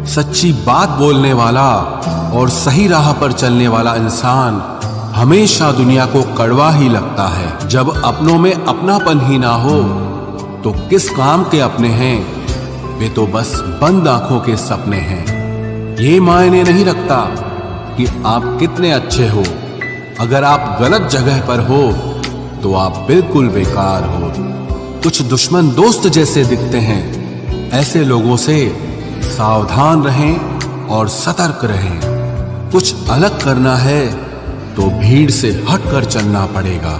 सच्ची बात बोलने वाला और सही राह पर चलने वाला इंसान हमेशा दुनिया को कड़वा ही लगता है। जब अपनों में अपनापन ही ना हो तो किस काम के अपने हैं, वे तो बस बंद आंखों के सपने हैं। ये मायने नहीं रखता कि आप कितने अच्छे हो, अगर आप गलत जगह पर हो तो आप बिल्कुल बेकार हो। कुछ दुश्मन दोस्त जैसे दिखते हैं, ऐसे लोगों से सावधान रहें और सतर्क रहें। कुछ अलग करना है तो भीड़ से हटकर चलना पड़ेगा।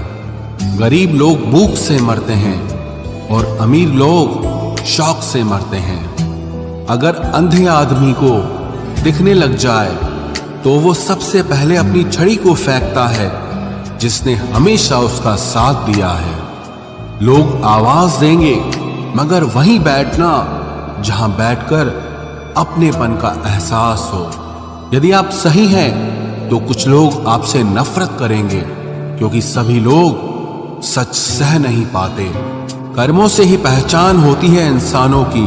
गरीब लोग भूख से मरते हैं और अमीर लोग शौक से मरते हैं। अगर अंधे आदमी को दिखने लग जाए तो वो सबसे पहले अपनी छड़ी को फेंकता है जिसने हमेशा उसका साथ दिया है। लोग आवाज देंगे मगर वहीं बैठना जहां बैठकर अपनेपन का एहसास हो। यदि आप सही हैं तो कुछ लोग आपसे नफरत करेंगे, क्योंकि सभी लोग सच सह नहीं पाते। कर्मों से ही पहचान होती है इंसानों की।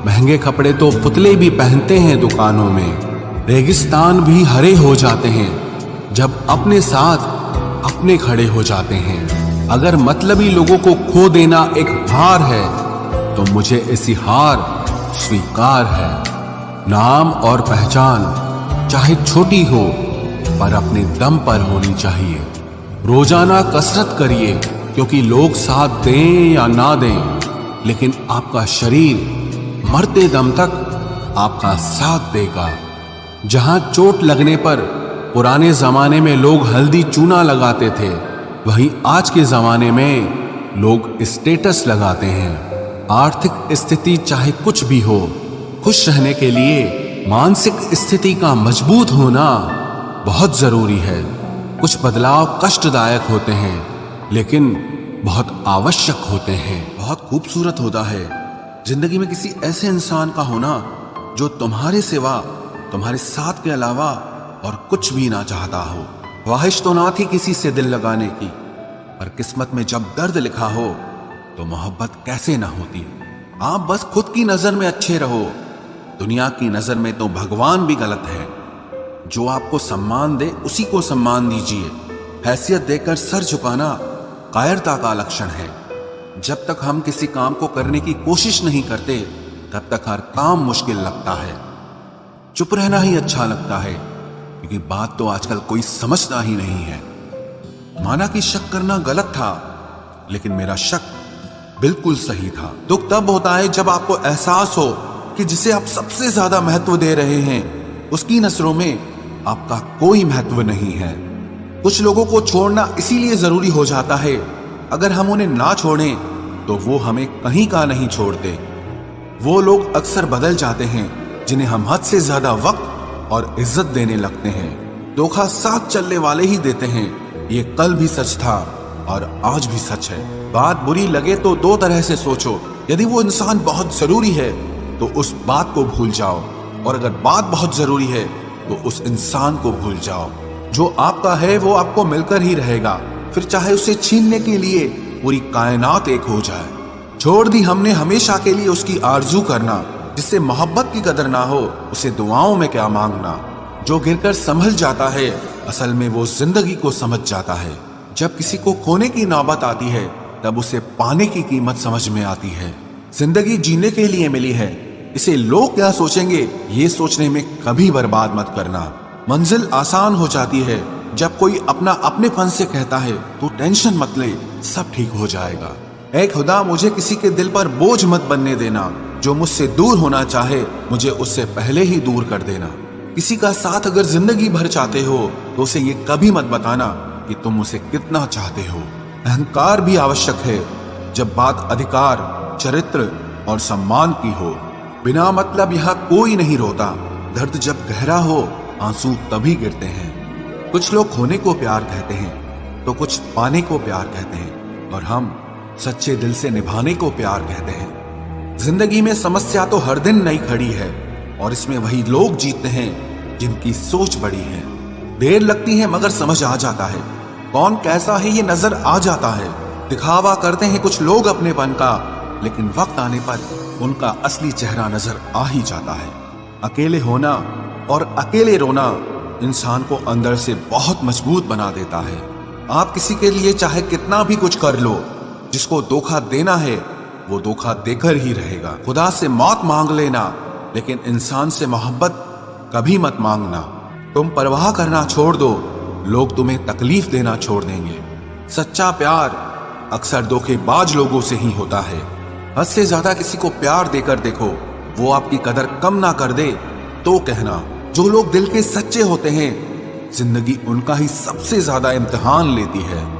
महंगे कपड़े तो पुतले भी पहनते हैं दुकानों में। रेगिस्तान भी हरे हो जाते हैं जब अपने साथ अपने खड़े हो जाते हैं। अगर मतलबी लोगों को खो देना एक हार है तो मुझे ऐसी हार स्वीकार है। नाम और पहचान चाहे छोटी हो पर अपने दम पर होनी चाहिए। रोजाना कसरत करिए, क्योंकि लोग साथ दें या ना दें, लेकिन आपका शरीर मरते दम तक आपका साथ देगा। जहां चोट लगने पर पुराने जमाने में लोग हल्दी चूना लगाते थे, वहीं आज के जमाने में लोग स्टेटस लगाते हैं। आर्थिक स्थिति चाहे कुछ भी हो, खुश रहने के लिए मानसिक स्थिति का मजबूत होना बहुत जरूरी है। कुछ बदलाव कष्टदायक होते हैं लेकिन बहुत आवश्यक होते हैं। बहुत खूबसूरत होता है जिंदगी में किसी ऐसे इंसान का होना जो तुम्हारे सिवा, तुम्हारे साथ के अलावा और कुछ भी ना चाहता हो। ख्वाहिश तो ना थी किसी से दिल लगाने की, पर किस्मत में जब दर्द लिखा हो तो मोहब्बत कैसे ना होती। आप बस खुद की नजर में अच्छे रहो, दुनिया की नजर में तो भगवान भी गलत है। जो आपको सम्मान दे उसी को सम्मान दीजिए। हैसियत देकर सर झुकाना कायरता का लक्षण है। जब तक हम किसी काम को करने की कोशिश नहीं करते तब तक हर काम मुश्किल लगता है। चुप रहना ही अच्छा लगता है, क्योंकि बात तो आजकल कोई समझता ही नहीं है। माना कि शक करना गलत था, लेकिन मेरा शक बिल्कुल सही था। दुख तब होता है जब आपको एहसास हो कि जिसे आप सबसे ज्यादा महत्व दे रहे हैं उसकी नजरों में आपका कोई महत्व नहीं है। कुछ लोगों को छोड़ना इसीलिए जरूरी हो जाता है, अगर हम उन्हें ना छोड़ें तो वो हमें कहीं का नहीं छोड़ते। वो लोग अक्सर बदल जाते हैं जिन्हें हम हद से ज्यादा वक्त और इज्जत देने लगते हैं। धोखा साथ चलने वाले ही देते हैं, ये कल भी सच था और आज भी सच है। बात बुरी लगे तो दो तरह से सोचो। यदि वो इंसान बहुत जरूरी है तो उस बात को भूल जाओ, और अगर बात बहुत जरूरी है तो उस इंसान को भूल जाओ। जो आपका है वो आपको मिलकर ही रहेगा, फिर चाहे उसे छीनने के लिए पूरी कायनात एक हो जाए। छोड़ दी हमने हमेशा के लिए उसकी आरजू करना। जिससे मोहब्बत की कदर ना हो उसे दुआओं में क्या मांगना। जो गिरकर संभल जाता है असल में वो जिंदगी को समझ जाता है। जब किसी को खोने की नौबत आती है तब उसे पाने की कीमत समझ में आती है। जिंदगी जीने के लिए मिली है, इसे लोग क्या सोचेंगे ये सोचने में कभी बर्बाद मत करना। मंजिल आसान हो जाती है जब कोई अपना अपनेपन से कहता है तू टेंशन मत ले, सब ठीक हो जाएगा। ऐ खुदा, मुझे किसी के दिल पर बोझ मत बनने देना। जो मुझसे दूर होना चाहे मुझे उससे पहले ही दूर कर देना। किसी का साथ अगर जिंदगी भर चाहते हो तो उसे ये कभी मत बताना कि तुम उसे कितना चाहते हो। अहंकार भी आवश्यक है जब बात अधिकार, चरित्र और सम्मान की हो। बिना मतलब यहाँ कोई नहीं रोता। दर्द जब गहरा हो आंसू तभी गिरते हैं। कुछ लोग खोने को प्यार कहते हैं तो कुछ पाने को प्यार कहते हैं, और हम सच्चे दिल से निभाने को प्यार कहते हैं। जिंदगी में समस्या तो हर दिन नई खड़ी है, और इसमें वही लोग जीतते हैं जिनकी सोच बड़ी है। देर लगती है मगर समझ आ जाता है कौन कैसा है, ये नजर आ जाता है। दिखावा करते हैं कुछ लोग अपनेपन का, लेकिन वक्त आने पर उनका असली चेहरा नजर आ ही जाता है। अकेले होना और अकेले रोना इंसान को अंदर से बहुत मजबूत बना देता है। आप किसी के लिए चाहे कितना भी कुछ कर लो, जिसको धोखा देना है वो धोखा देकर ही रहेगा। खुदा से मौत मांग लेना, लेकिन इंसान से मोहब्बत कभी मत मांगना। तुम परवाह करना छोड़ दो, लोग तुम्हें तकलीफ देना छोड़ देंगे। सच्चा प्यार अक्सर धोखेबाज लोगों से ही होता है। हद से ज्यादा किसी को प्यार देकर देखो, वो आपकी कदर कम ना कर दे तो कहना। जो लोग दिल के सच्चे होते हैं, जिंदगी उनका ही सबसे ज्यादा इम्तिहान लेती है।